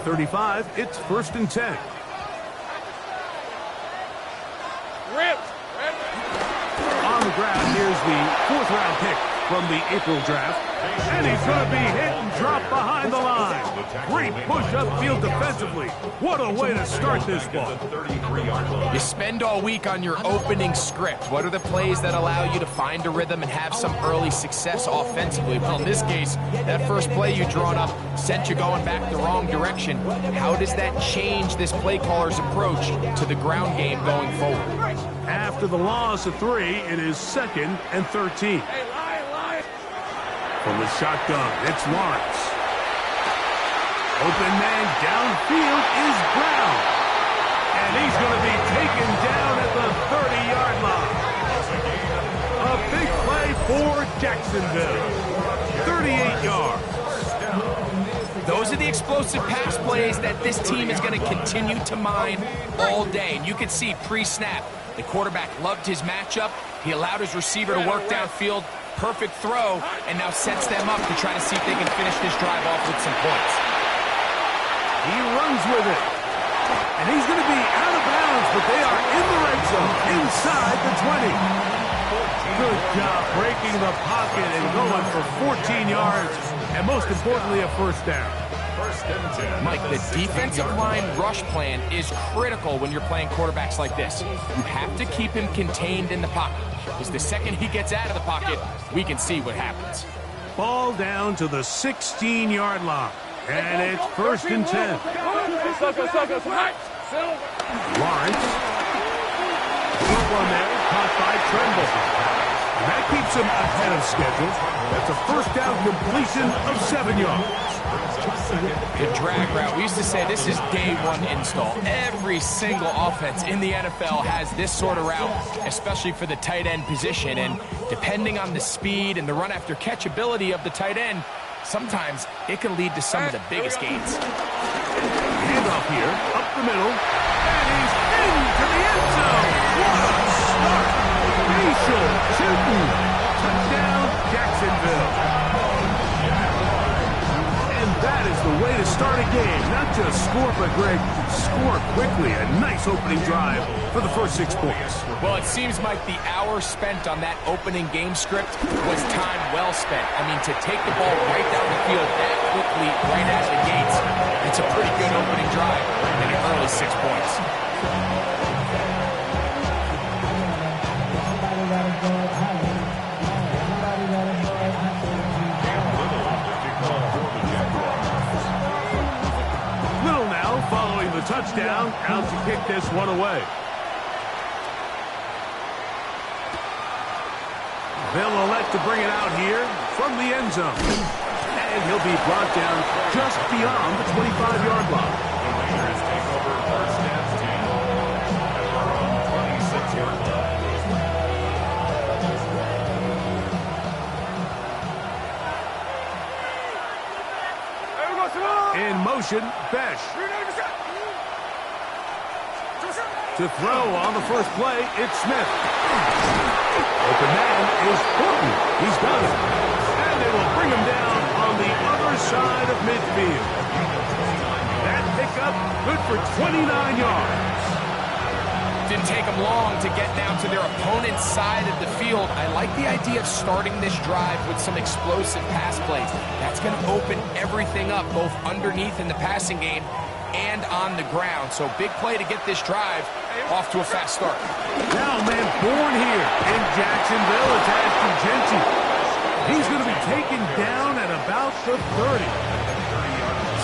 35, it's 1st and 10. On the ground, here's the 4th-round pick from the April draft. And he's going to be hit and dropped behind the line. Great push upfield defensively. What a way to start this ball. You spend all week on your opening script. What are the plays that allow you to find a rhythm and have some early success offensively? Well, in this case, that first play you drawn up sent you going back the wrong direction. How does that change this play caller's approach to the ground game going forward? After the loss of 3, it is 2nd and 13. From the shotgun, it's Lawrence. Open man downfield is Brown. And he's going to be taken down at the 30-yard line. A big play for Jacksonville. 38 yards. Those are the explosive pass plays that this team is going to continue to mine all day. And you can see pre-snap, the quarterback loved his matchup. He allowed his receiver to work downfield. Perfect throw, and now sets them up to try to see if they can finish this drive off with some points. He runs with it. And he's going to be out of bounds, but they are in the red zone, inside the 20. Good job breaking the pocket and going for 14 yards, and most importantly, a 1st down. Mike, the defensive line rush plan is critical when you're playing quarterbacks like this. You have to keep him contained in the pocket, because the second he gets out of the pocket, we can see what happens. Ball down to the 16-yard line, and it's 1st and 10. Lawrence. Short one there, caught by Tremble. And that keeps him ahead of schedule. That's a 1st down completion of 7 yards. The drag route, we used to say this is day 1 install. Every single offense in the NFL has this sort of route, especially for the tight end position. And depending on the speed and the run after catch ability of the tight end, sometimes it can lead to some of the biggest gains. Handoff here, up the middle, and he's into the end zone. What a start! Facial shooting. Touchdown, Jacksonville. That is the way to start a game. Not just score, but, Greg, score quickly. A nice opening drive for the first 6 points. Well, it seems like the hour spent on that opening game script was time well spent. I mean, to take the ball right down the field that quickly, right out of the gates, it's a pretty good opening drive and an early 6 points. Touchdown, out to kick this one away. They'll elect to bring it out here from the end zone. And he'll be brought down just beyond the 25-yard line. In motion, Besh. To throw on the first play, it's Smith. Open man is Horton. He's got it. And they will bring him down on the other side of midfield. That pickup good for 29 yards. Didn't take them long to get down to their opponent's side of the field. I like the idea of starting this drive with some explosive pass plays. That's going to open everything up, both underneath in the passing game and on the ground. So big play to get this drive off to a fast start. Now man born here in Jacksonville, it's Ashton Jeanty. He's going to be taken down at about the 30.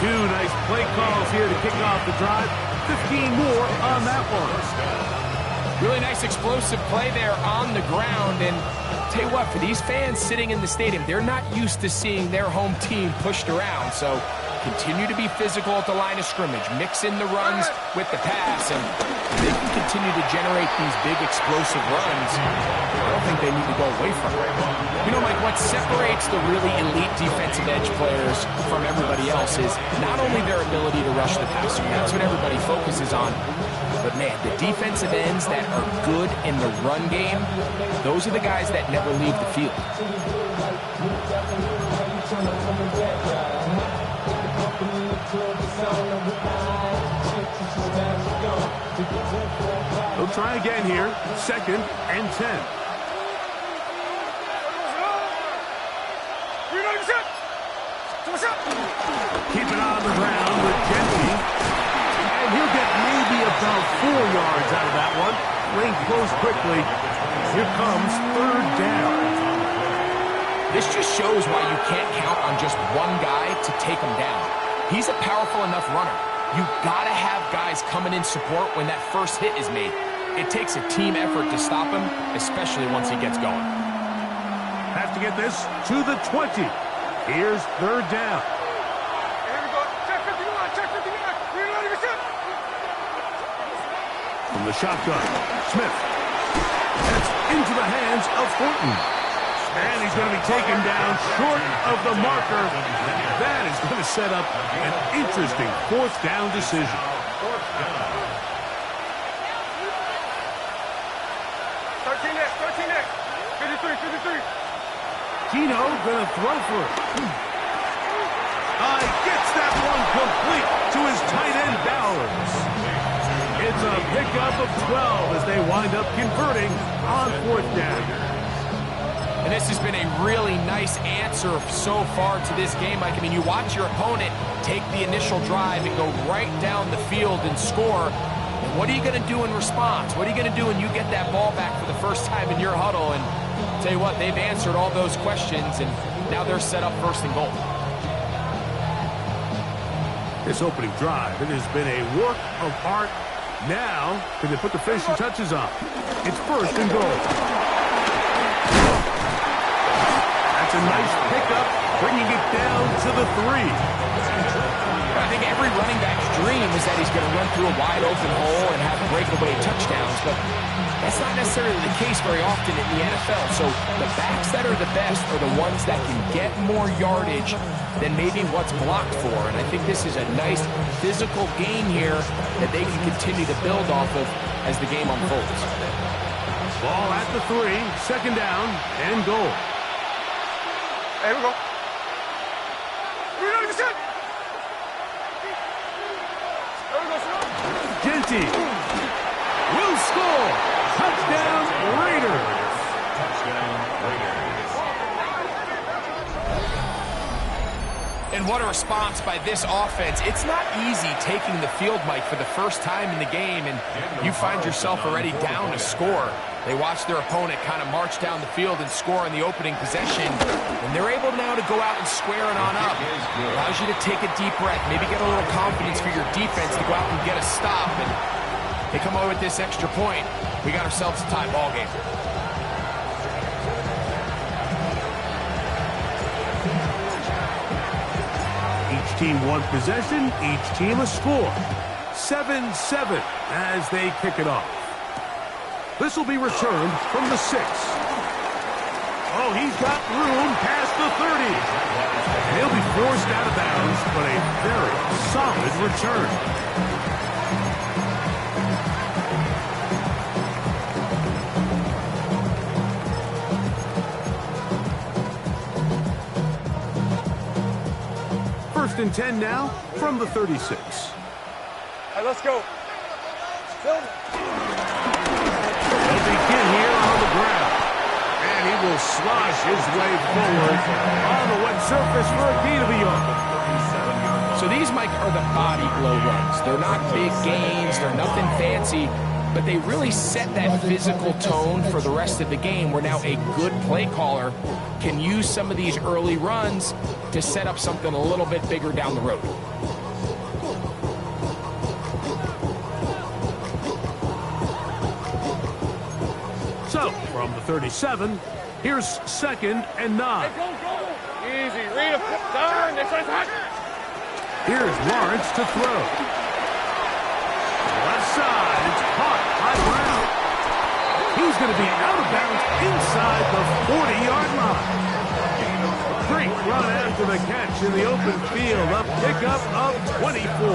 2 nice play calls here to kick off the drive. 15 more on that one. Really nice explosive play there on the ground. And tell you what, for these fans sitting in the stadium, they're not used to seeing their home team pushed around. So continue to be physical at the line of scrimmage. Mix in the runs with the pass, and they can continue to generate these big explosive runs. I don't think they need to go away from it. You know, Mike, what separates the really elite defensive edge players from everybody else is not only their ability to rush the passer. That's what everybody focuses on. But, man, the defensive ends that are good in the run game, those are the guys that never leave the field. They'll try again here. 2nd and 10. Keep it on the ground with Genty. And he'll get maybe about 4 yards out of that one. Lane close quickly. Here comes 3rd down. This just shows why you can't count on just one guy to take him down. He's a powerful enough runner. You've got to have guys coming in support when that first hit is made. It takes a team effort to stop him, especially once he gets going. Have to get this to the 20. Here's 3rd down. From the shotgun, Smith. That's into the hands of Thornton. And he's going to be taken down short of the marker. That is going to set up an interesting 4th down decision. 53. Gino going to throw for it. Gets that one complete to his tight end, Bowers. It's a pickup of 12 as they wind up converting on 4th down. And this has been a really nice answer so far to this game, Mike. I mean, you watch your opponent take the initial drive and go right down the field and score. And what are you going to do in response? What are you going to do when you get that ball back for the first time in your huddle? And I'll tell you what, they've answered all those questions, and now they're set up 1st and goal. This opening drive, it has been a work of art. Now, can they put the finishing touches on? It's 1st and goal. That's a nice pickup, bringing it down to the 3. I think every running back's dream is that he's going to run through a wide open hole and have breakaway touchdowns, but that's not necessarily the case very often in the NFL. So the backs that are the best are the ones that can get more yardage than maybe what's blocked for. And I think this is a nice physical game here that they can continue to build off of as the game unfolds. Ball at the 3, 2nd down and goal. Here we go. Genty will score. Touchdown, Raiders. And what a response by this offense. It's not easy taking the field, Mike, for the first time in the game, and you find yourself already down to score. They watch their opponent kind of march down the field and score on the opening possession, and they're able now to go out and square it on up. It allows you to take a deep breath, maybe get a little confidence for your defense to go out and get a stop, and they come away with this extra point. We got ourselves a tie ball game. Each team one possession, each team a score. 7-7 as they kick it off. This will be returned from the 6. Oh, he's got room past the 30. And he'll be forced out of bounds, but a very solid return. First and 10 now from the 36. All right, let's go. They'll begin here on the ground. And he will slosh his way forward on the wet surface for a gain of a yard. So these, Mike, are the body blow runs. They're not big gains. They're nothing fancy. But they really set that physical tone for the rest of the game, where now a good play caller can use some of these early runs to set up something a little bit bigger down the road. So, from the 37, here's 2nd and 9. Easy. Read a turn. Next one's hot. Here's Lawrence to throw. Left side, it's caught by Brown. He's going to be out of bounds inside the 40-yard line. Great run after the catch in the open field. A pickup of 24.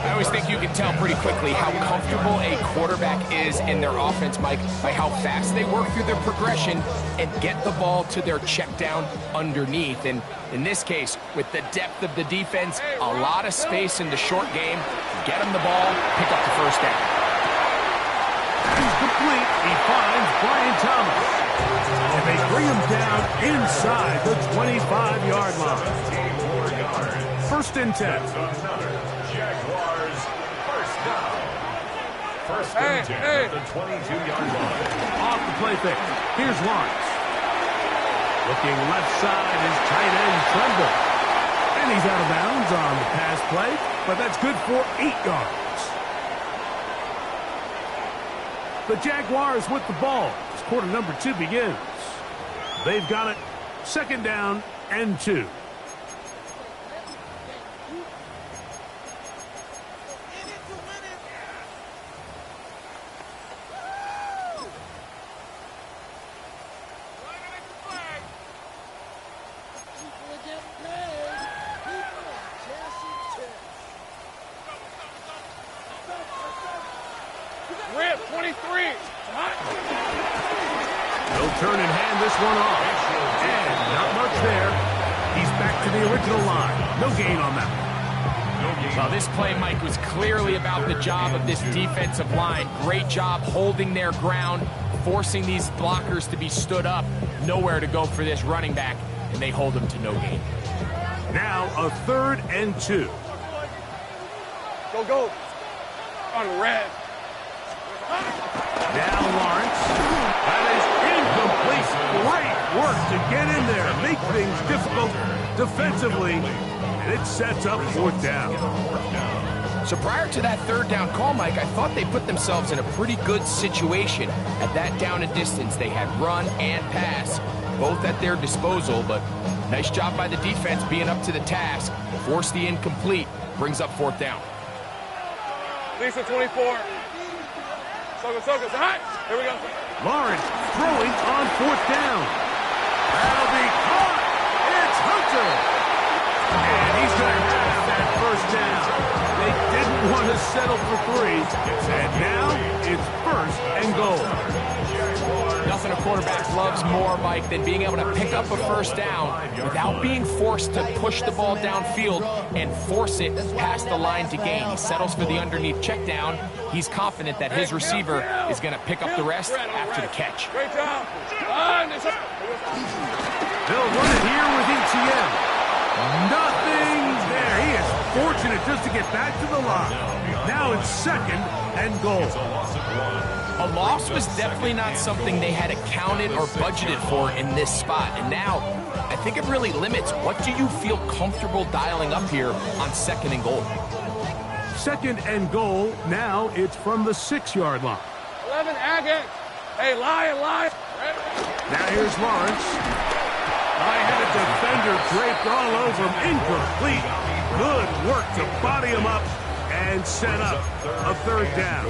I always think you can tell pretty quickly how comfortable a quarterback is in their offense, Mike, by how fast they work through their progression and get the ball to their check down underneath. And in this case, with the depth of the defense, a lot of space in the short game, get them the ball, pick up the first down. He's complete. He finds Brian Thomas. And they bring him down inside the 25-yard line. First and 10. Jaguars first down. First and 10 at the 22-yard line. Off the play fake. Here's Lawrence. Looking left side is tight end Tremble. And he's out of bounds on the pass play, but that's good for 8 yards. The Jaguars with the ball as quarter number 2 begins. They've got it. Second down and 2. Rip, 23. They'll turn and hand this one off. And not much there. He's back to the original line. No gain on that. Well, this play, Mike, was clearly about the job of this defensive line. Great job holding their ground, forcing these blockers to be stood up. Nowhere to go for this running back, and they hold him to no gain. Now a 3rd and 2. Go, go. On red. Now Lawrence. That is incomplete. Great work to get in there. Make things difficult defensively. And it sets up 4th down. So prior to that 3rd down call, Mike, I thought they put themselves in a pretty good situation at that down and distance. They had run and pass, both at their disposal, but nice job by the defense being up to the task. Force the incomplete, brings up 4th down. Lisa, 24. Soka, hot. Here we go. Lawrence throwing on 4th down. That'll be caught. It's Hunter. And he's going to have that first down. They didn't want to settle for 3. And now it's 1st and goal. Nothing a quarterback loves more, Mike, than being able to pick up a first down without being forced to push the ball downfield and force it past the line to gain. He settles for the underneath check down. He's confident that his receiver is going to pick up the rest after the catch. Great job. They'll run it here with ETN. Nothing there. He is fortunate just to get back to the line. Now it's 2nd and goal. A loss was definitely not something they had accounted or budgeted for in this spot. And now, I think it really limits what do you feel comfortable dialing up here on 2nd and goal. 2nd and goal. Now it's from the 6-yard line. 11, Agate. Hey, lie. Now here's Lawrence. I had a defender draped all over him. Incomplete. Good work to body him up and set up a 3rd down.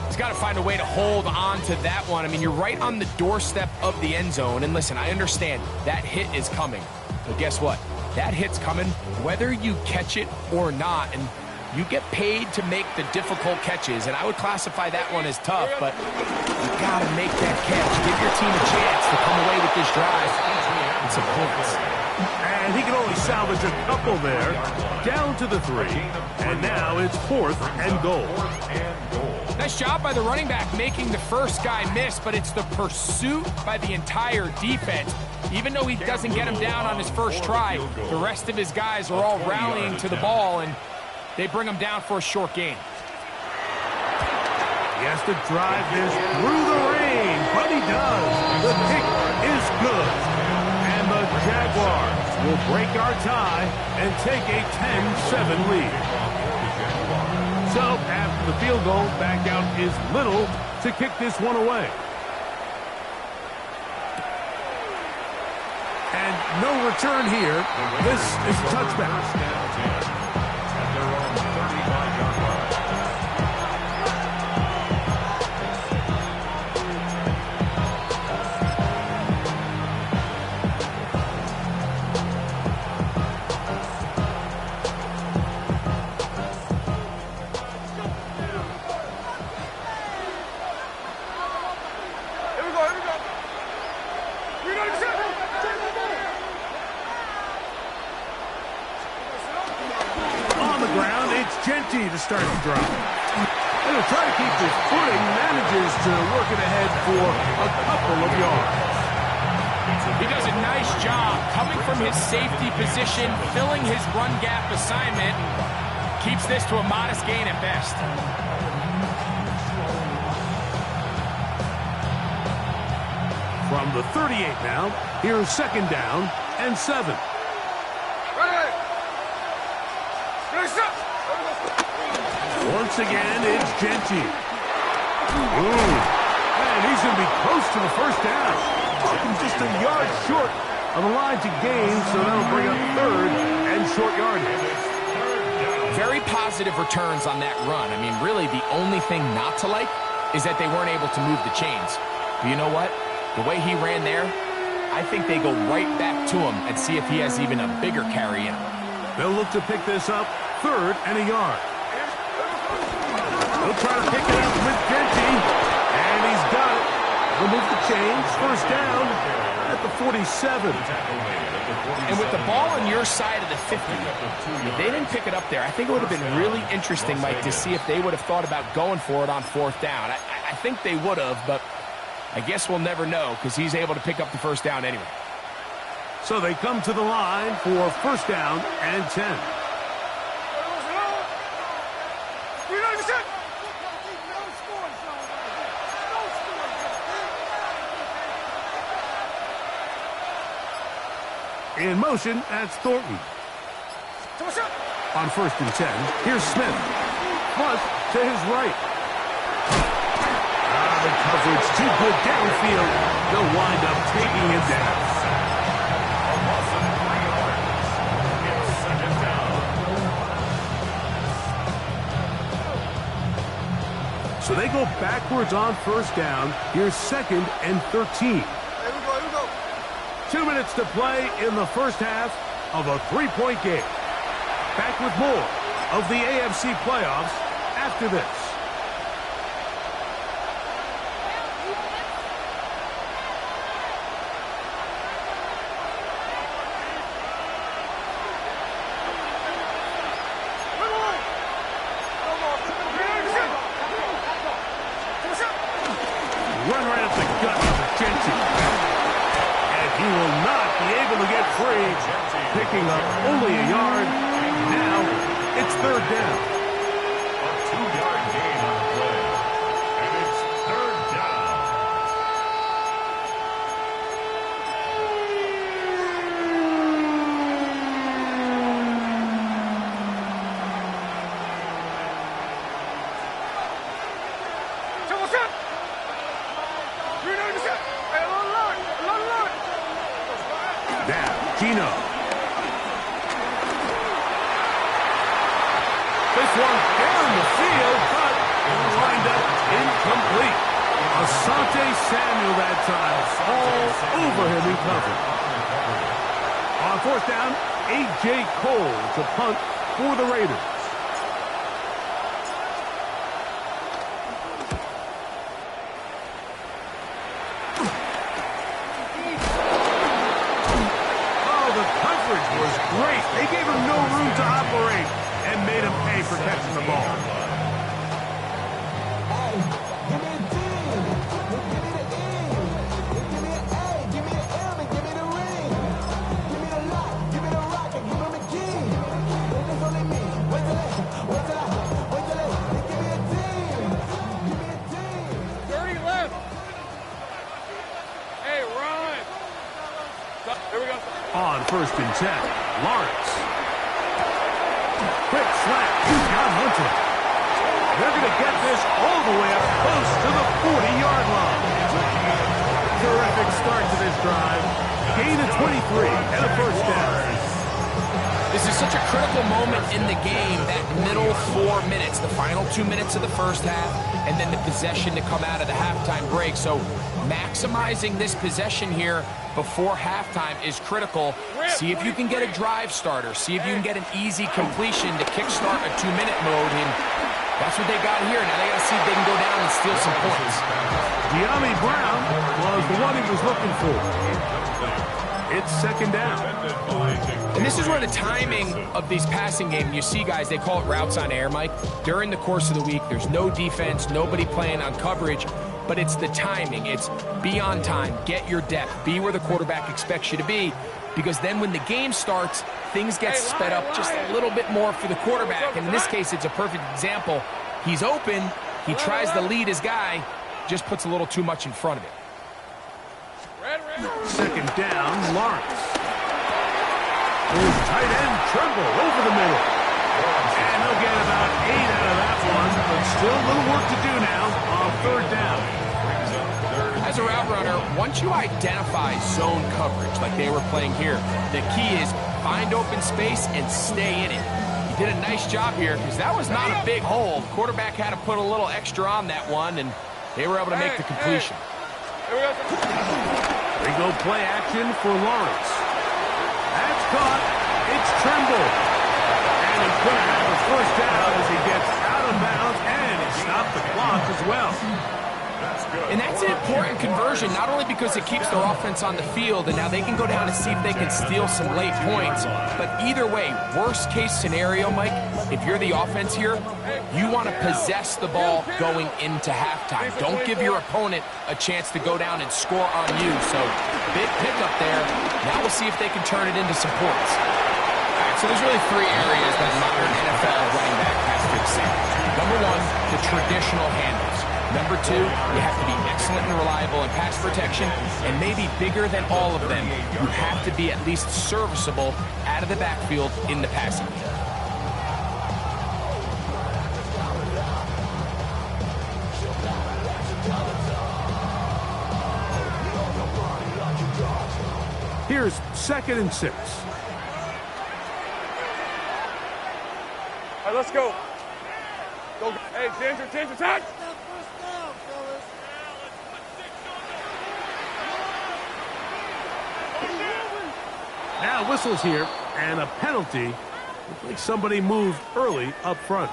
He's got to find a way to hold on to that one. I mean, you're right on the doorstep of the end zone. And listen, I understand that hit is coming. But guess what? That hit's coming whether you catch it or not. And you get paid to make the difficult catches. And I would classify that one as tough. But you got to make that catch. Give your team a chance to come away with this drive and some points. And he can only salvage a couple there. Down to the 3. And now it's 4th and goal. Nice job by the running back making the first guy miss, but it's the pursuit by the entire defense. Even though he doesn't get him down on his first try, the rest of his guys are all rallying to the ball, and they bring him down for a short gain. He has to drive this through the rain, but he does. The kick is good. And the Jaguars will break our tie and take a 10-7 lead. So, after the field goal, back out is Little to kick this one away. And no return here. This is a touchback. empty to start the drive. And he'll try to keep his footing, manages to work it ahead for a couple of yards. He does a nice job coming from his safety position, filling his run gap assignment. Keeps this to a modest gain at best. From the 38 now, here's 2nd down and 7. Once again, it's Genty. Ooh, and he's going to be close to the 1st down. Just a yard short of the line to gain, so that'll bring up 3rd and short yardage. Very positive returns on that run. I mean, really, the only thing not to like is that they weren't able to move the chains. But you know what? The way he ran there, I think they go right back to him and see if he has even a bigger carry in him. They'll look to pick this up 3rd and a yard. He'll try to pick it up with Genty, and he's got it. They'll move the chains, 1st down at the 47. And with the ball on your side of the 50, if they didn't pick it up there, I think it would have been really interesting, Mike, to see if they would have thought about going for it on 4th down. I think they would have, but I guess we'll never know because he's able to pick up the 1st down anyway. So they come to the line for 1st down and 10. In motion, that's Thornton. On 1st and 10, here's Smith. Plus to his right. The coverage too good downfield. They'll wind up taking it down. So they go backwards on 1st down. Here's 2nd and 13. 2 minutes to play in the 1st half of a 3-point game. Back with more of the AFC playoffs after this. Run right up the gut of Genty. He will not be able to get free, picking up only a yard. Now it's 3rd down. A 2-yard gain on the play, and it's 3rd down. Now, Gino. This one down the field, but lined up incomplete. Asante Samuel that time, all over him in cover. On 4th down, A.J. Cole to punt for the Raiders. Great. They gave him no room to operate and made him pay for catching the ball. On 1st and 10, Lawrence. Quick slap. He's got Hunter. They're going to get this all the way up close to the 40-yard line. Terrific start to this drive. Gain of 23 and a 1st down. This is such a critical moment in the game, that middle 4 minutes, the final 2 minutes of the 1st half, and then the possession to come out of the halftime break. So maximizing this possession here before halftime is critical. See if you can get a drive starter. See if you can get an easy completion to kickstart a 2-minute mode. And that's what they got here. Now they got to see if they can go down and steal some points. De'Ami Brown was the one he was looking for. It's second down. And this is where the timing of these passing game, you see guys, they call it routes on air, Mike. During the course of the week, there's no defense, nobody playing on coverage, but it's the timing. It's be on time, get your depth, be where the quarterback expects you to be, because then when the game starts, things get sped up just a little bit more for the quarterback. And in this case, it's a perfect example. He's open, he tries to lead his guy, just puts a little too much in front of it. Second down, Lawrence. His tight end Tremble over the middle. And they'll get about 8 out of that one, but still a little work to do now on third down. As a route runner, once you identify zone coverage like they were playing here, the key is find open space and stay in it. He did a nice job here because that was not a big hole. The quarterback had to put a little extra on that one, and they were able to make the completion. They go play action for Lawrence. That's caught. It's Tremble. And he's going to have a first down as he gets out of bounds, and he stopped the clock as well. And that's an important conversion, not only because it keeps their offense on the field, and now they can go down and see if they can steal some late points. But either way, worst case scenario, Mike, if you're the offense here, you want to possess the ball going into halftime. Don't give your opponent a chance to go down and score on you. So big pickup there. Now we'll see if they can turn it into some points. All right, so there's really 3 areas that modern NFL running back has to excel. Number 1, the traditional handles. Number 2, you have to be excellent and reliable in pass protection, and maybe bigger than all of them, you have to be at least serviceable out of the backfield in the passing game. Here's 2nd and 6. All right, let's go. Go. Hey, change attack. Now whistles here, and a penalty. Looks like somebody moved early up front.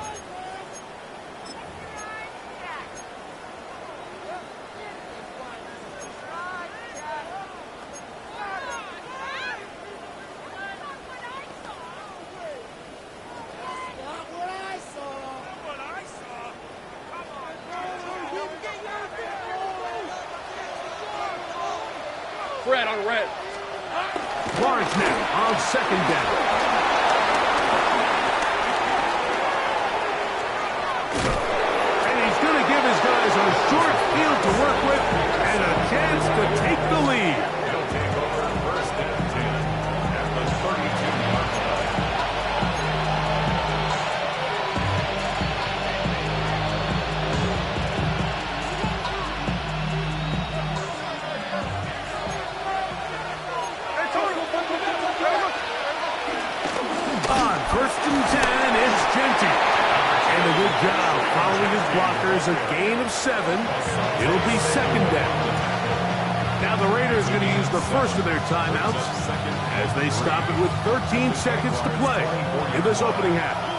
Red on red. Lawrence now on 2nd down. And he's going to give his guys a short field to work with and a chance to take the lead. He'll take over 1st and 10 at the 32-yard line. On 1st and 10, it's Genty. And a good job following his blockers, a gain of 7. It'll be 2nd down. Now the Raiders are going to use the first of their timeouts as they stop it with 13 seconds to play in this opening half.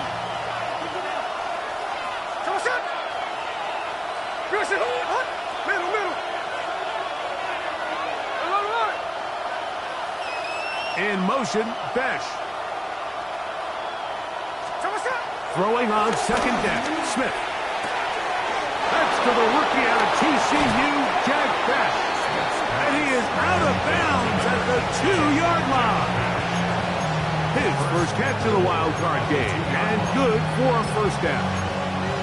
In motion, Besh. Throwing on 2nd down, Smith. That's to the rookie out of TCU, Jack Besh. And he is out of bounds at the 2-yard line. His first catch of the wild card game, and good for a first down.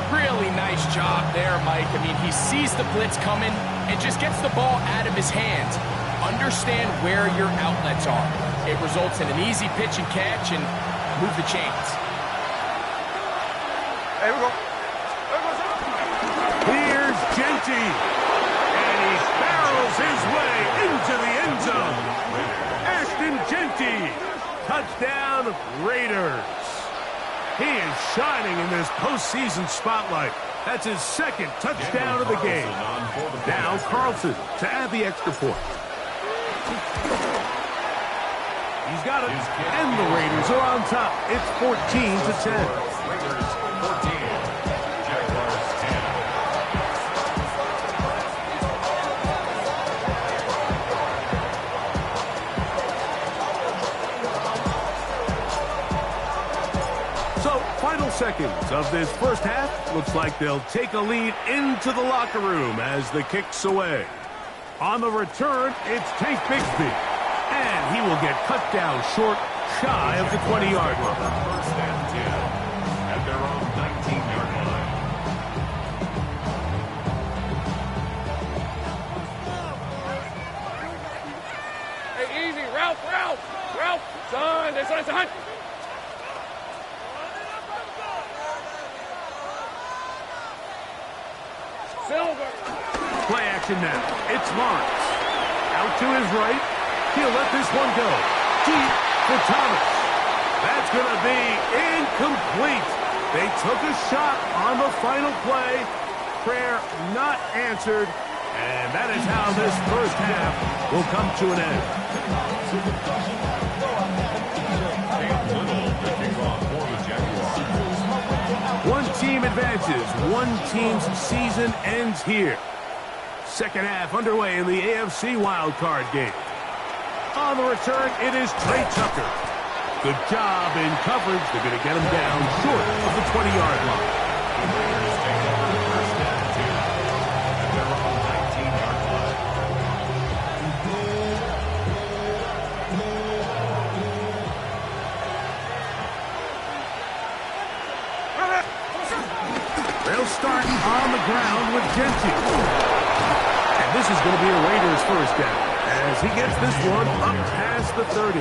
Really nice job there, Mike. I mean, he sees the blitz coming and just gets the ball out of his hands. Understand where your outlets are. It results in an easy pitch and catch and move the chains. Hey, we go. Here's Genty. And he barrels his way into the end zone. Ashton Genty. Touchdown, Raiders. He is shining in this postseason spotlight. That's his 2nd touchdown of the game. Now Carlson to add the extra point. He's got it. And the Raiders are on top. It's 14-10. Raiders 14, Jaguars 10. seconds of this first half. Looks like they'll take a lead into the locker room as the kick's away. On the return, it's Tank Bigsby. And he will get cut down short, shy of the 20-yard line. First and 10 at their own 19-yard line. Hey, easy. Ralph. Son, this one's a hunt. Silver. Play action now. It's Lawrence. Out to his right. He'll let this one go. Deep for Thomas. That's going to be incomplete. They took a shot on the final play. Prayer not answered. And that is how this first half will come to an end. One team advances. One team's season ends here. Second half underway in the AFC wildcard game. On the return, it is Trey Tucker. Good job in coverage. They're going to get him down short of the 20-yard line. They'll start on the ground with Gentry. And this is going to be a Raiders first down as he gets this one up past the 30.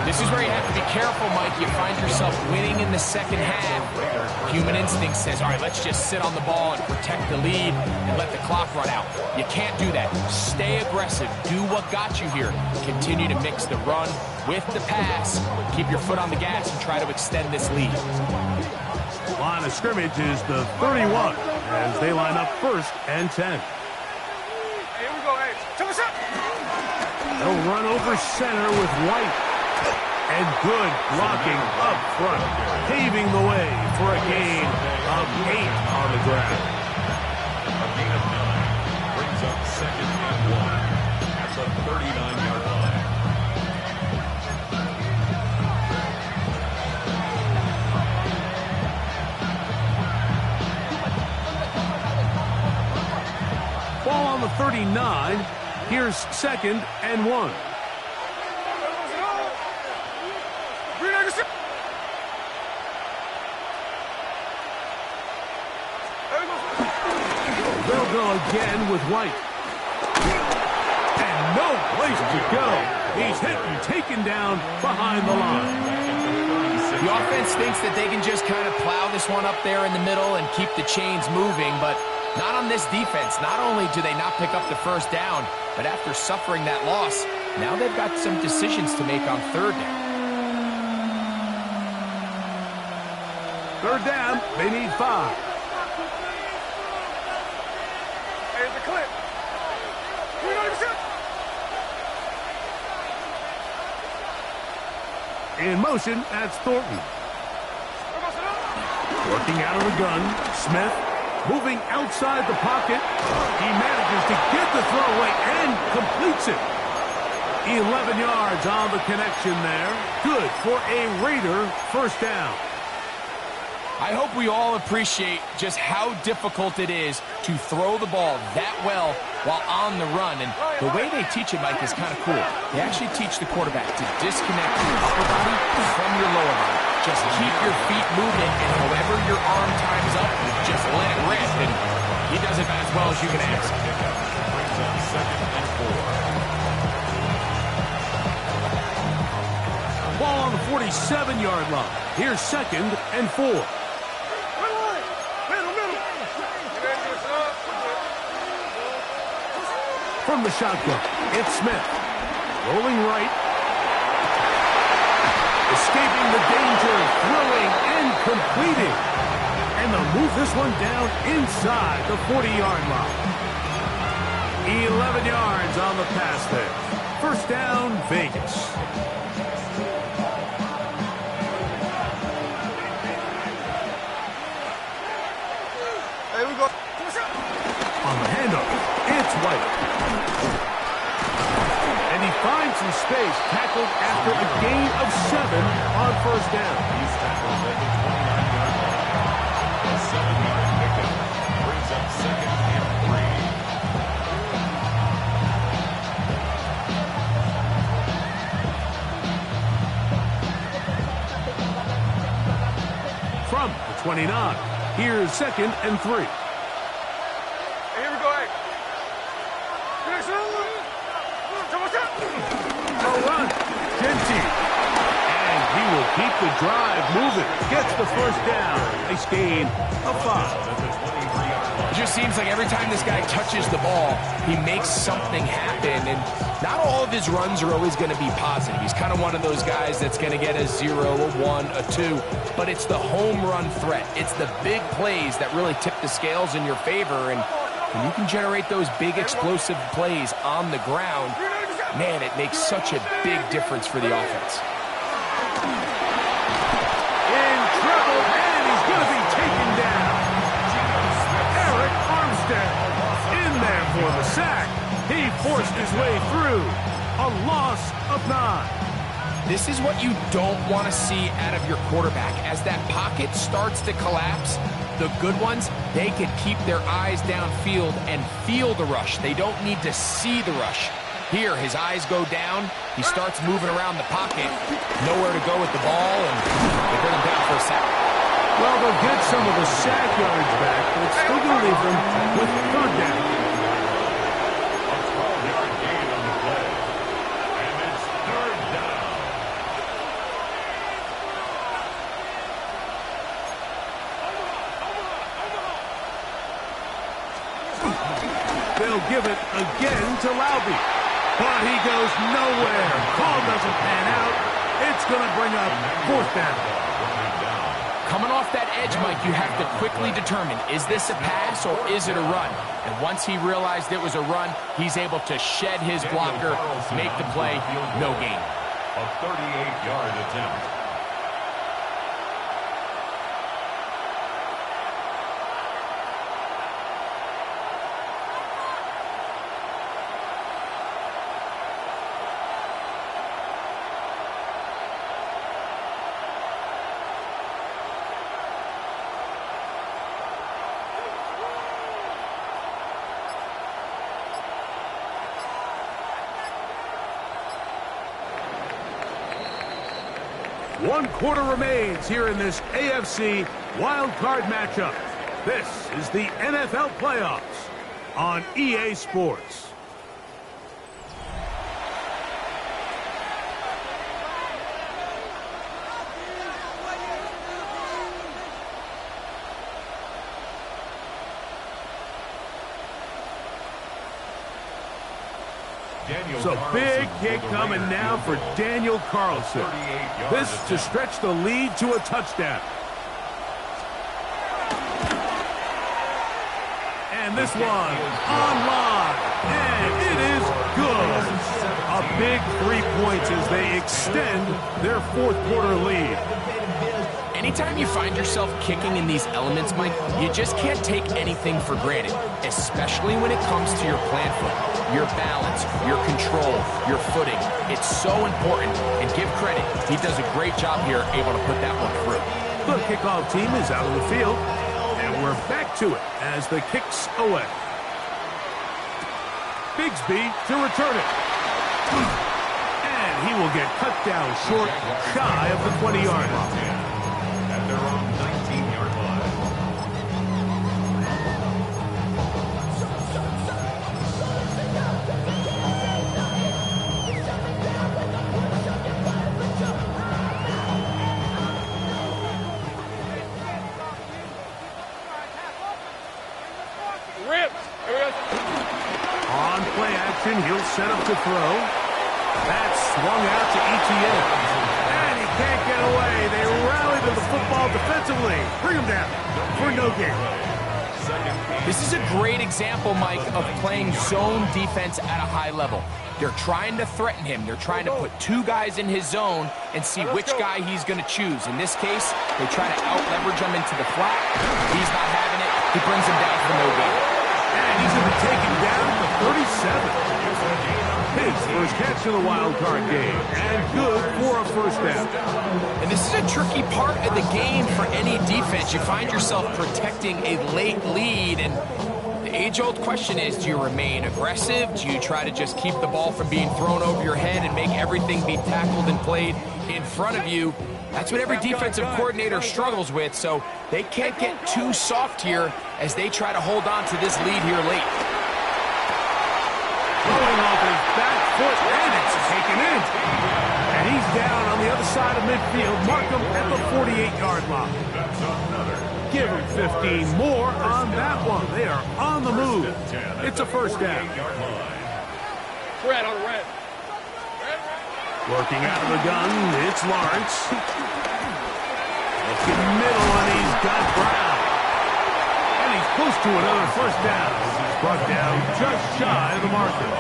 This is where you have to be careful, Mike. You find yourself winning in the second half. Human instinct says, all right, let's just sit on the ball and protect the lead and let the clock run out. You can't do that. Stay aggressive. Do what got you here. Continue to mix the run with the pass. Keep your foot on the gas and try to extend this lead. Line of scrimmage is the 31 as they line up first and 10. Hey, here we go, hey. Check us out. They'll run over center with White. And good blocking up front, paving the way for a gain of 8 on the ground. A gain of 9 brings up second and 1 at the 39-yard line. Ball on the 39. Here's second and 1. They'll go again with White. And no place to go. He's hit and taken down behind the line. The offense thinks that they can just kind of plow this one up there in the middle and keep the chains moving, but not on this defense. Not only do they not pick up the first down, but after suffering that loss, now they've got some decisions to make on third down. Third down, they need 5. Here's the clip. In motion, that's Thornton. Working out of the gun, Smith moving outside the pocket. He manages to get the throw away and completes it. 11 yards on the connection there. Good for a Raider first down. I hope we all appreciate just how difficult it is to throw the ball that well while on the run. And the way they teach it, Mike, is kind of cool. They actually teach the quarterback to disconnect your upper body from your lower body. Just keep your feet moving, and however your arm times up, just let it rip. And he does it about as well as you can ask. Brings up second and 4. Ball on the 47-yard line. Here's second and 4. From the shotgun, it's Smith. Rolling right. Escaping the danger, throwing and completing. And they'll move this one down inside the 40-yard line. 11 yards on the pass there. First down, Vegas. Hey, we go. On the handoff, it's White. And he finds some space, tackled after a gain of 7 on first down. He's tackled at the 29 29. Here's 2nd and 3. Hey, here we go, hey. A run. Genty. And he will keep the drive moving. Gets the first down. Nice gain of 5. It just seems like every time this guy touches the ball, he makes something happen. And not all of his runs are always going to be positive. He's kind of one of those guys that's going to get a 0, a 1, a 2. But it's the home run threat. It's the big plays that really tip the scales in your favor. And when you can generate those big explosive plays on the ground, man, it makes such a big difference for the offense. In trouble, and he's going to be taken down. Eric Armstead in there for the sack. He forced his way through. A loss of 9. This is what you don't want to see out of your quarterback. As that pocket starts to collapse, the good ones, they can keep their eyes downfield and feel the rush. They don't need to see the rush. Here, his eyes go down. He starts moving around the pocket. Nowhere to go with the ball, and they bring him down for a sack. Well, they'll get some of the sack yards back, but it's still going to leave them with 3rd down. A 12-yard gain on the play. And it's 3rd down. They'll give it again to Laube. But he goes nowhere. Call doesn't pan out. It's going to bring up 4th down. Coming off that edge, Mike, you have to quickly determine, is this a pass or is it a run? And once he realized it was a run, he's able to shed his blocker, make the play, no gain. A 38-yard attempt. One quarter remains here in this AFC Wild Card matchup. This is the NFL Playoffs on EA Sports. So big kick coming now for Daniel Carlson. This to stretch the lead to a touchdown. And this one online. And it is good. A big 3 points as they extend their 4th quarter lead. Anytime you find yourself kicking in these elements, Mike, you just can't take anything for granted, especially when it comes to your plant foot, your balance, your control, your footing. It's so important, and give credit, he does a great job here able to put that one through. The kickoff team is out of the field, and we're back to it as the kick's away. Bigsby to return it. And he will get cut down short, shy of the 20-yard line. At their own 19-yard line. Rip. On play action, he'll set up to throw. That's swung out to Etienne. And he can't get away. They rally to the football defensively. Bring him down for no gain. This is a great example, Mike, of playing zone defense at a high level. They're trying to threaten him. They're trying to put 2 guys in his zone and see which guy he's going to choose. In this case, they try to out-leverage him into the flat. He's not having it. He brings him down for no gain. And he's going to be taken down to 37. His first catch of the wild card game. And good for a first down. And this is a tricky part of the game for any defense. You find yourself protecting a late lead, and the age-old question is, do you remain aggressive? Do you try to just keep the ball from being thrown over your head and make everything be tackled and played in front of you? That's what every defensive coordinator struggles with, so they can't get too soft here as they try to hold on to this lead here late. Throwing off his back foot, and it's taken in. And he's down on the other side of midfield. Mark him at the 48-yard line. Give him 15 more on that one. They are on the move. It's a first down. Red on red. Working out of the gun, it's Lawrence. Looking middle, and he's got Brown. And he's close to another first down. Brought down just shy of the marker.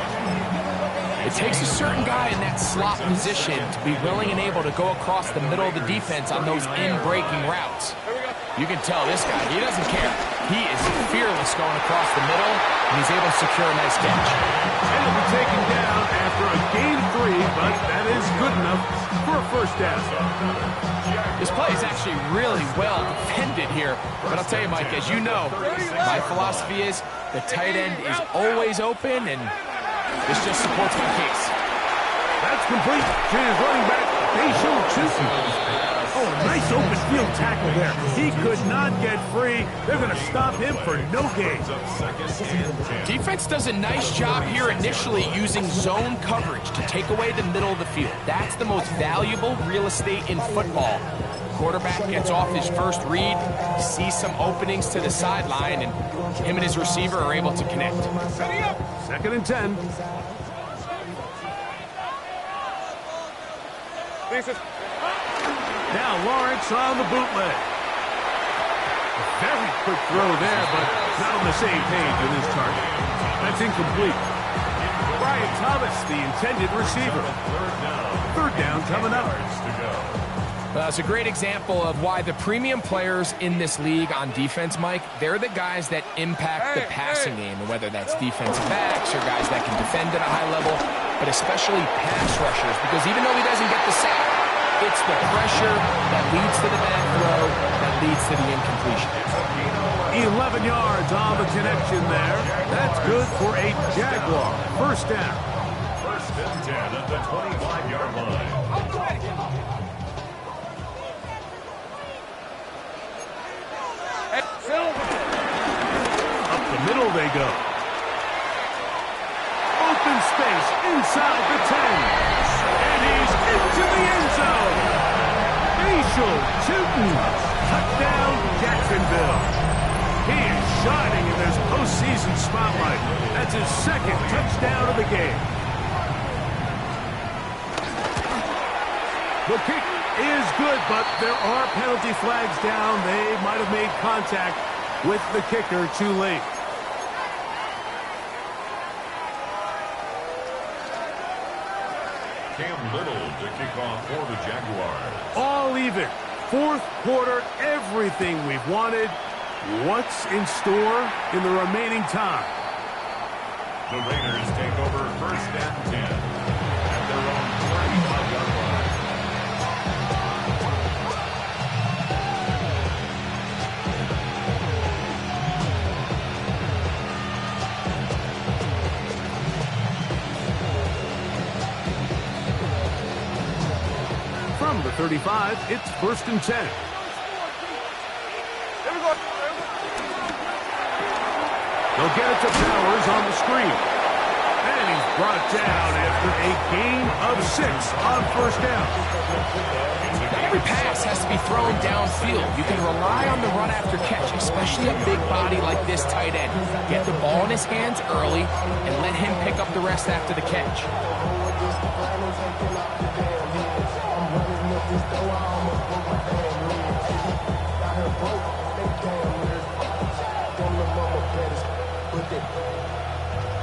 It takes a certain guy in that slot position to be willing and able to go across the middle of the defense on those in-breaking routes. You can tell this guy, he doesn't care. He is fearless going across the middle, and he's able to secure a nice catch. And he'll be taken down after a gain of 3, but that is good enough for a first down. This play is actually really well defended here. But I'll tell you, Mike, as you know, my philosophy is the tight end is always open, and this just supports my case. That's complete to his running back, Bayshul Chusen. Oh, a nice open field tackle there. He could not get free. They're going to stop him for no gain. Defense does a nice job here initially using zone coverage to take away the middle of the field. That's the most valuable real estate in football. Quarterback gets off his first read, sees some openings to the sideline, and him and his receiver are able to connect. 2nd and 10. Now Lawrence on the bootleg. A very quick throw there, but not on the same page with his target. That's incomplete. Brian Thomas, the intended receiver. 3rd down coming up. It's a great example of why the premium players in this league on defense, Mike, they're the guys that impact the passing game, whether that's defensive backs or guys that can defend at a high level, but especially pass rushers, because even though he doesn't get the sack, it's the pressure that leads to the bad throw that leads to the incompletion. 11 yards on the connection there. That's good for a Jaguar. First down. 1st and 10 at the 25-yard line. Up the middle they go. Open space inside the 10. And he's into the end zone. Bayshul Chusen. Touchdown, Jacksonville. He is shining in this postseason spotlight. That's his 2nd touchdown of the game. The kick is good, but there are penalty flags down. They might have made contact with the kicker too late. Cam Little to kick off for the Jaguars. All even. 4th quarter, everything we've wanted. What's in store in the remaining time? The Raiders take over 1st and 10 at their own 35-yard line. From the 35, it's 1st and 10. They'll get it to Powers on the screen. And he's brought down after a gain of 6 on 1st down. Every pass has to be thrown downfield. You can rely on the run after catch, especially a big body like this tight end. Get the ball in his hands early and let him pick up the rest after the catch.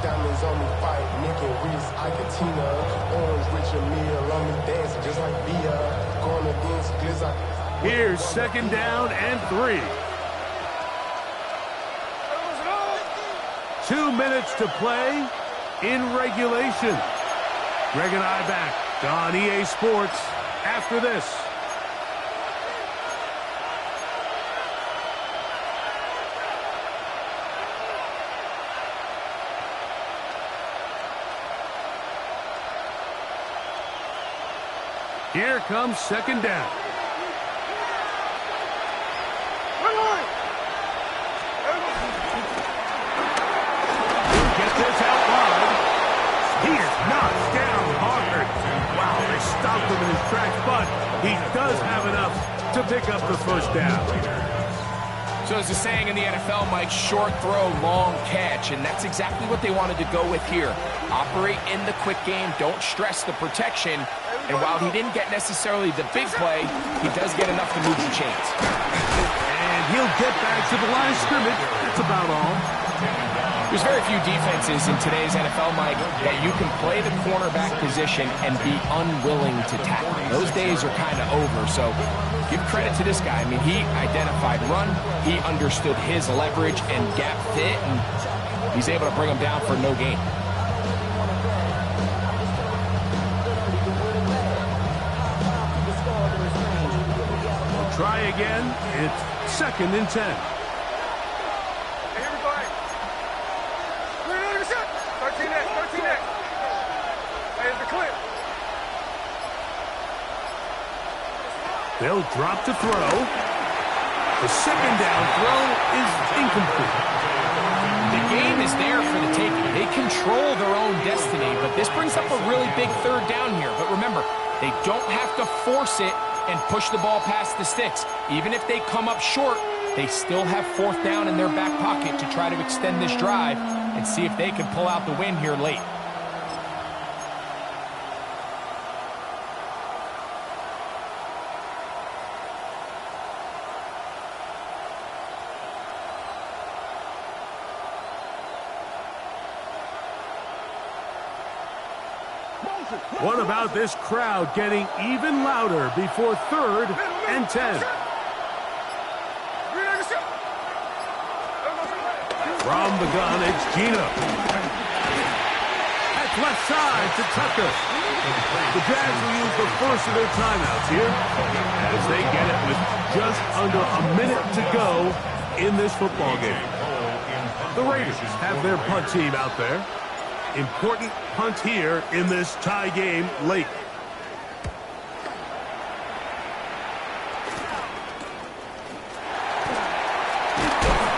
Diamonds on me fight, Nick and Reese, Ikatina, Orange Richard Meal on me dancing just like Bia, going against Glizzy. Here's 2nd down and 3. 2 minutes to play in regulation. Greg and I back on EA Sports after this. Here comes 2nd down. Get this out wide. He is knocked down hard. Wow, they stopped him in his tracks, but he does have enough to pick up the first down. So as a saying in the NFL, Mike, short throw, long catch, and that's exactly what they wanted to go with here. Operate in the quick game, don't stress the protection, and while he didn't get necessarily the big play, he does get enough to move the chains. And he'll get back to the line of scrimmage. That's about all. There's very few defenses in today's NFL, Mike, that you can play the cornerback position and be unwilling to tackle. Those days are kind of over, so give credit to this guy. I mean, he identified run, he understood his leverage and gap fit, and he's able to bring him down for no gain. Try again. It's 2nd and 10. They'll drop to throw. The 2nd down throw is incomplete. The game is there for the taking. They control their own destiny, but this brings up a really big 3rd down here. But remember, they don't have to force it and push the ball past the sticks. Even if they come up short, they still have 4th down in their back pocket to try to extend this drive and see if they can pull out the win here late. What about this crowd getting even louder before 3rd and 10? From the gun, it's Gino. That's left side to Tucker. The Jags will use the first of their timeouts here as they get it with just under a minute to go in this football game. The Raiders have their punt team out there. Important punt here in this tie game late.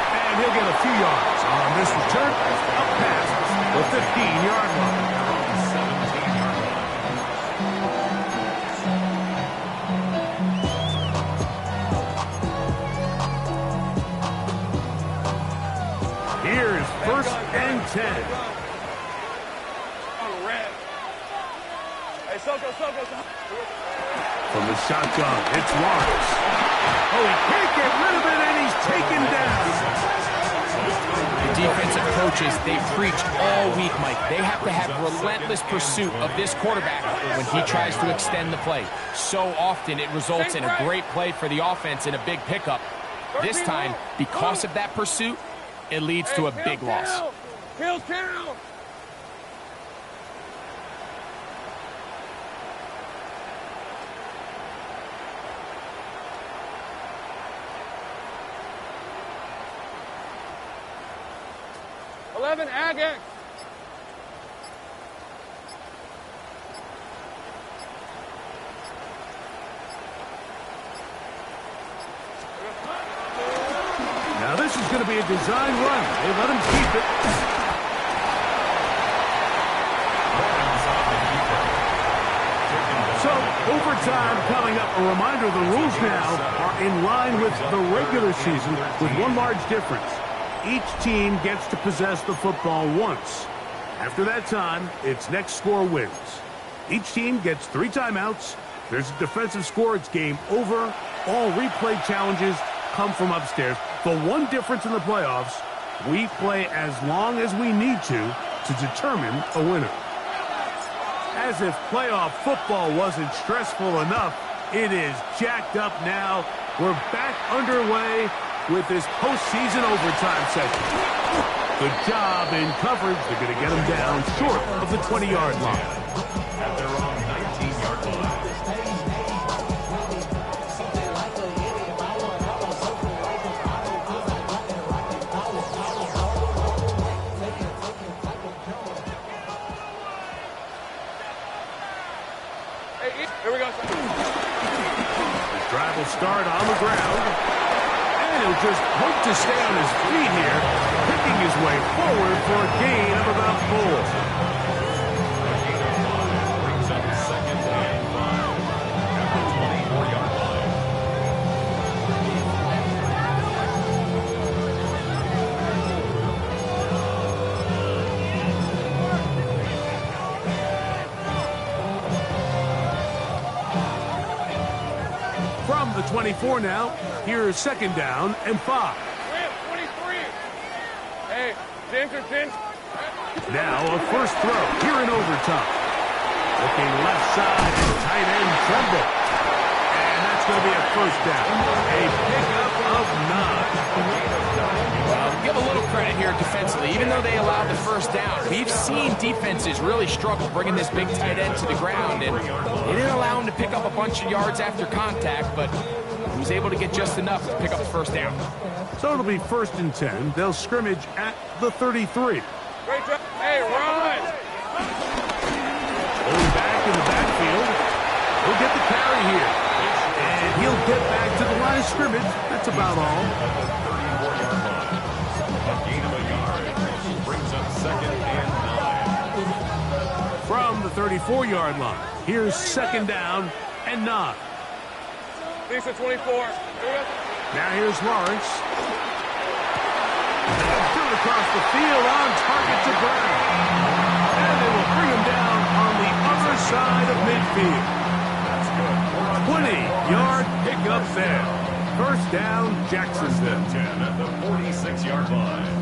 And he'll get a few yards on this return up past the 15-yard line. Here's 1st and 10. From the shotgun, it's Lawrence. Oh, he can't get rid of it, and he's taken down. The defensive coaches, they preach all week, Mike. They have to have relentless pursuit of this quarterback when he tries to extend the play. So often it results in a great play for the offense and a big pickup. This time, because of that pursuit, it leads to a big loss. Kills count. Agate. Now this is going to be a design run. They let him keep it. So, overtime coming up. A reminder, the rules now are in line with the regular season with one large difference. Each team gets to possess the football once. After that time, its next score wins. Each team gets 3 timeouts. There's a defensive score. It's game over. All replay challenges come from upstairs. The one difference in the playoffs, we play as long as we need to determine a winner. As if playoff football wasn't stressful enough, it is jacked up now. We're back underway with this postseason overtime session. Good job in coverage. They're going to get them down short of the 20-yard line. At their own 19-yard line. Here we go. The drive will start on the ground. And he'll just hope to stay on his feet here, picking his way forward for a gain of about 4. Brings up second and 5 at the 24-yard line. From the 24 now, here's second down and 5. 23. Hey, Ginger. Now a first throw here in overtime. Looking left side, tight end Tremble. And that's going to be a first down. A pickup of 9. Well, give a little credit here defensively. Even though they allowed the first down, we've seen defenses really struggle bringing this big tight end to the ground, and they didn't allow him to pick up a bunch of yards after contact, but he was able to get just enough to pick up the first down. So it'll be 1st and 10. They'll scrimmage at the 33. Great job. Hey, run. Going back in the backfield. He'll get the carry here. And he'll get back to the line of scrimmage. That's about all. At the 34-yard line. A gain of a yard. Brings up second and 9. From the 34-yard line, here's second down and 9. Lisa 24. Now here's Lawrence. Through across the field on target to Brown. And they will bring him down on the other side of midfield. That's good. 20-yard pickup there. First down, Jacksonville. 10 at the 46-yard line.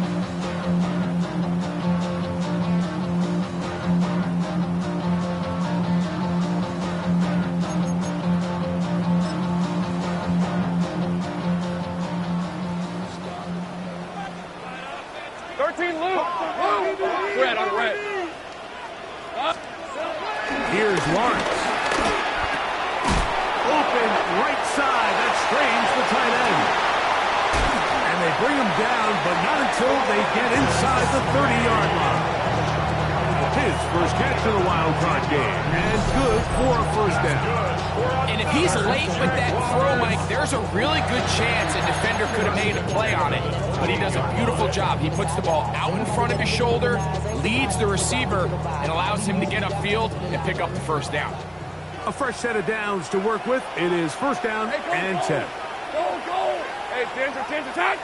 Red on red. Here's Lawrence. Open right side. That's Strange, the tight end. And they bring him down, but not until they get inside the 30-yard line. His first catch of the wild card game. And good for a first down. And if he's late with that throw, Mike, there's a really good chance a defender could have made a play on it. But he does a beautiful job. He puts the ball out in front of his shoulder, leads the receiver, and allows him to get upfield and pick up the first down. A fresh set of downs to work with. It is first down and 10. Go. Hey, Ginger, touch.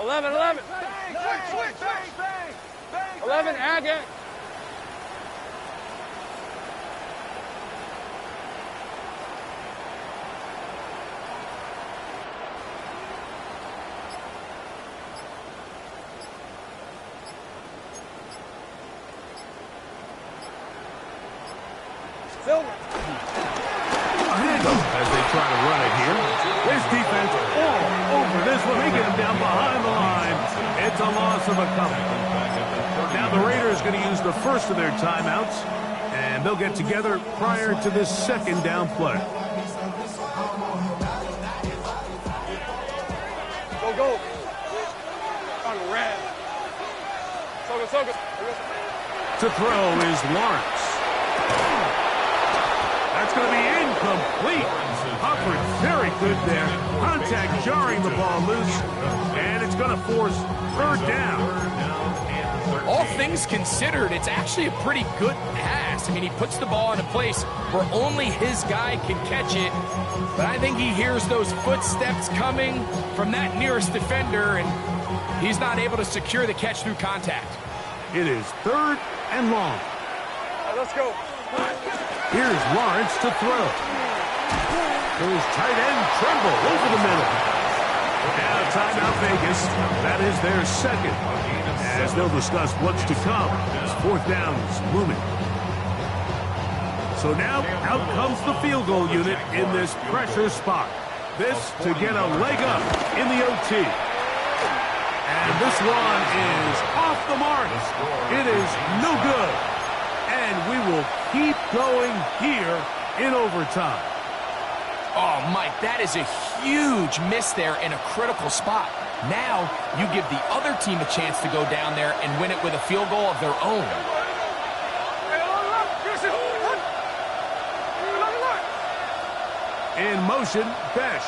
Eleven. 11, Agate. Silver. As they try to run it here. This defense all over this one. They get him down behind the line. It's a loss of a couple. Now the Raiders going to use the first of their timeouts, and they'll get together prior to this second down play. Go. On red. So good. To throw is Lawrence. That's going to be incomplete. Hubbard very good there. Contact jarring the ball loose, and it's going to force third down. All things considered, it's actually a pretty good pass. I mean, he puts the ball in a place where only his guy can catch it. But I think he hears those footsteps coming from that nearest defender, and he's not able to secure the catch through contact. It is third and long. Let's go. Here's Lawrence to throw. Here's tight end Tremble over the middle. Now timeout Vegas. That is their second. As they'll discuss what's to come as fourth down is looming. So now out comes the field goal unit in this pressure spot. This to get a leg up in the OT. And this one is off the mark. It is no good. And we will keep going here in overtime. Oh, Mike, that is a huge miss there in a critical spot. Now you give the other team a chance to go down there and win it with a field goal of their own. In motion, Besh.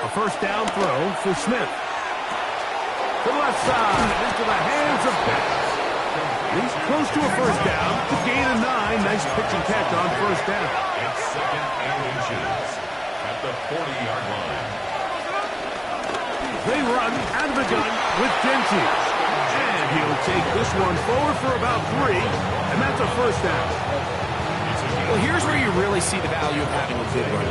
A first down throw for Smith. To the left side, into the hands of Besh. He's close to a first down to gain a 9. Nice pitch and catch on first down. It's second and inches at the 40-yard line. They run out of the gun with Jenkins. And he'll take this one forward for about 3, and that's a first down. Well, here's where you really see the value of having a good run.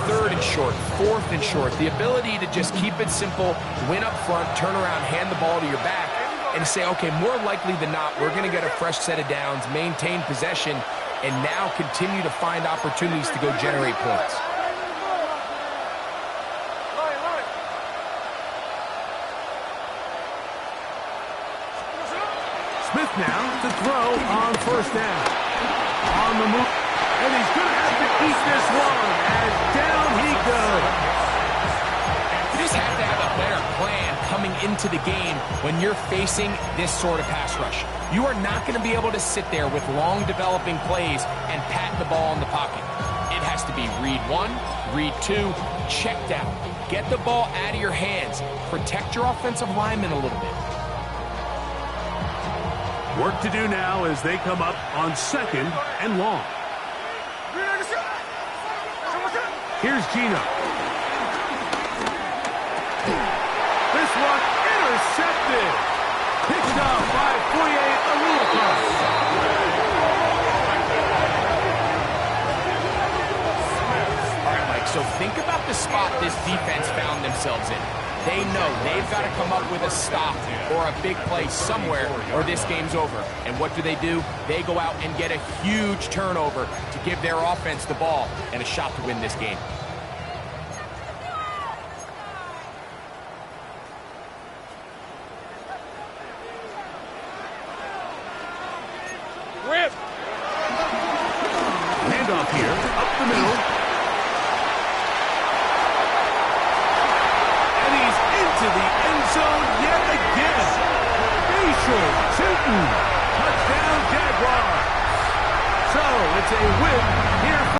3rd and short, 4th and short. The ability to just keep it simple, win up front, turn around, hand the ball to your back, and say, okay, more likely than not, we're going to get a fresh set of downs, maintain possession, and now continue to find opportunities to go generate points. Smith now to throw on first down. On the move. And he's going to have to eat this one. And down he goes. You just have to have a better plan coming into the game when you're facing this sort of pass rush. You are not going to be able to sit there with long developing plays and pat the ball in the pocket. It has to be read 1, read 2, check down. Get the ball out of your hands. Protect your offensive lineman a little bit. Work to do now as they come up on 2nd and long. Here's Gino. This one intercepted. Picked off by Foye Oluokun. All right, Mike, so think about the spot this defense found themselves in. They know they've got to come up with a stop or a big play somewhere or this game's over. And what do? They go out and get a huge turnover to give their offense the ball and a shot to win this game.